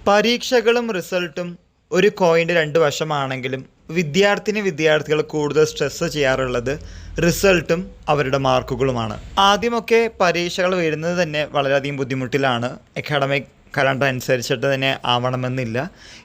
പരീക്ഷകളും റിസൾട്ടും ഒരു കോയിൻ്റെ രണ്ട് വശമാണെങ്കിലും വിദ്യാർത്ഥികൾ കൂടുതൽ സ്ട്രെസ്സ് ചെയ്യാറുള്ളത് റിസൾട്ടും അവരുടെ മാർക്കുകളുമാണ്. ആദ്യമൊക്കെ പരീക്ഷകൾ വരുന്നത് തന്നെ വളരെയധികം ബുദ്ധിമുട്ടിലാണ്. അക്കാഡമിക് കലണ്ടർ അനുസരിച്ചിട്ട് തന്നെ ആവണമെന്നില്ല.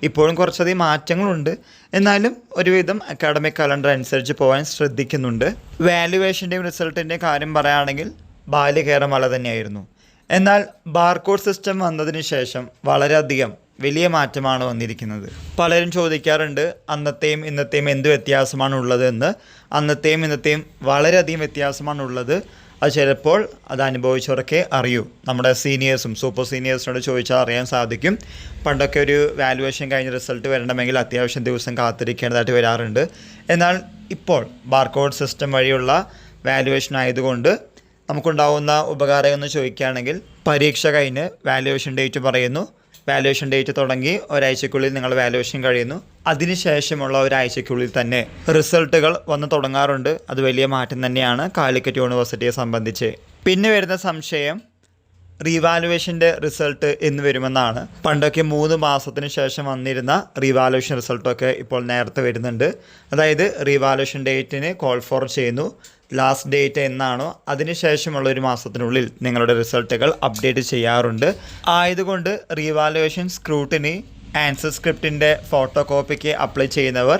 ഇപ്പോഴും കുറച്ചധികം മാറ്റങ്ങളുണ്ട്. എന്നാലും ഒരുവിധം അക്കാഡമിക് കലണ്ടർ അനുസരിച്ച് പോകാൻ ശ്രദ്ധിക്കുന്നുണ്ട്. വാല്യുവേഷൻ്റെയും റിസൾട്ടിൻ്റെയും കാര്യം പറയുകയാണെങ്കിൽ ബാല്യകേരമല തന്നെയായിരുന്നു. എന്നാൽ ബാർകോഡ് സിസ്റ്റം വന്നതിന് ശേഷം വളരെയധികം വലിയ മാറ്റമാണ് വന്നിരിക്കുന്നത്. പലരും ചോദിക്കാറുണ്ട് അന്നത്തെയും ഇന്നത്തെയും എന്ത് വ്യത്യാസമാണ് ഉള്ളത് എന്ന്. അന്നത്തെയും ഇന്നത്തെയും വളരെയധികം വ്യത്യാസമാണുള്ളത്. അത് ചിലപ്പോൾ അത് അനുഭവിച്ചവരൊക്കെ അറിയൂ. നമ്മുടെ സീനിയേഴ്സും സൂപ്പർ സീനിയേഴ്സിനോട് ചോദിച്ചാൽ അറിയാൻ സാധിക്കും. പണ്ടൊക്കെ ഒരു വാല്യുവേഷൻ കഴിഞ്ഞ് റിസൾട്ട് വരണമെങ്കിൽ അത്യാവശ്യം ദിവസം കാത്തിരിക്കേണ്ടതായിട്ട് വരാറുണ്ട്. എന്നാൽ ഇപ്പോൾ ബാർകോഡ് സിസ്റ്റം വഴിയുള്ള വാല്യുവേഷൻ ആയതുകൊണ്ട് നമുക്കുണ്ടാകുന്ന ഉപകാരം എന്ന് ചോദിക്കുകയാണെങ്കിൽ പരീക്ഷ കഴിഞ്ഞ് വാല്യുവേഷൻ ഡേറ്റ് പറയുന്നു. വാല്യുവേഷൻ ഡേറ്റ് തുടങ്ങി ഒരാഴ്ചയ്ക്കുള്ളിൽ നിങ്ങൾ വാല്യുവേഷൻ കഴിയുന്നു. അതിനുശേഷമുള്ള ഒരാഴ്ചയ്ക്കുള്ളിൽ തന്നെ റിസൾട്ടുകൾ വന്ന് തുടങ്ങാറുണ്ട്. അത് വലിയ മാറ്റം തന്നെയാണ് കാലിക്കറ്റ് യൂണിവേഴ്സിറ്റിയെ സംബന്ധിച്ച്. പിന്നെ വരുന്ന സംശയം റീവാലുവേഷൻ്റെ റിസൾട്ട് എന്ന് വരുമെന്നാണ്. പണ്ടൊക്കെ 3 മാസത്തിന് ശേഷം വന്നിരുന്ന റീവാലുവേഷൻ റിസൾട്ടൊക്കെ ഇപ്പോൾ നേരത്തെ വരുന്നുണ്ട്. അതായത് റീവാലുവേഷൻ ഡേറ്റിന് കോൾ ഫോർ ചെയ്യുന്നു. ലാസ്റ്റ് ഡേറ്റ് എന്നാണോ അതിനുശേഷമുള്ള ഒരു മാസത്തിനുള്ളിൽ നിങ്ങളുടെ റിസൾട്ടുകൾ അപ്ഡേറ്റ് ചെയ്യാറുണ്ട്. ആയതുകൊണ്ട് റീവാലുവേഷൻ സ്ക്രൂട്ടിനി ആൻസർ സ്ക്രിപ്റ്റിൻ്റെ ഫോട്ടോ കോപ്പിക്ക് അപ്ലൈ ചെയ്യുന്നവർ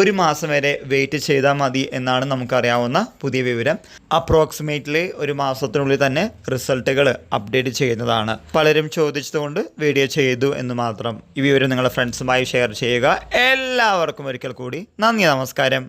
1 മാസം വരെ വെയിറ്റ് ചെയ്താൽ മതി എന്നാണ് നമുക്കറിയാവുന്ന പുതിയ വിവരം. അപ്രോക്സിമേറ്റ്ലി 1 മാസത്തിനുള്ളിൽ തന്നെ റിസൾട്ടുകൾ അപ്ഡേറ്റ് ചെയ്യുന്നതാണ്. പലരും ചോദിച്ചതുകൊണ്ട് വീഡിയോ ചെയ്തു എന്ന് മാത്രം. ഈ വിവരം നിങ്ങളുടെ ഫ്രണ്ട്സുമായി ഷെയർ ചെയ്യുക. എല്ലാവർക്കും ഒരിക്കൽ കൂടി നന്ദി, നമസ്കാരം.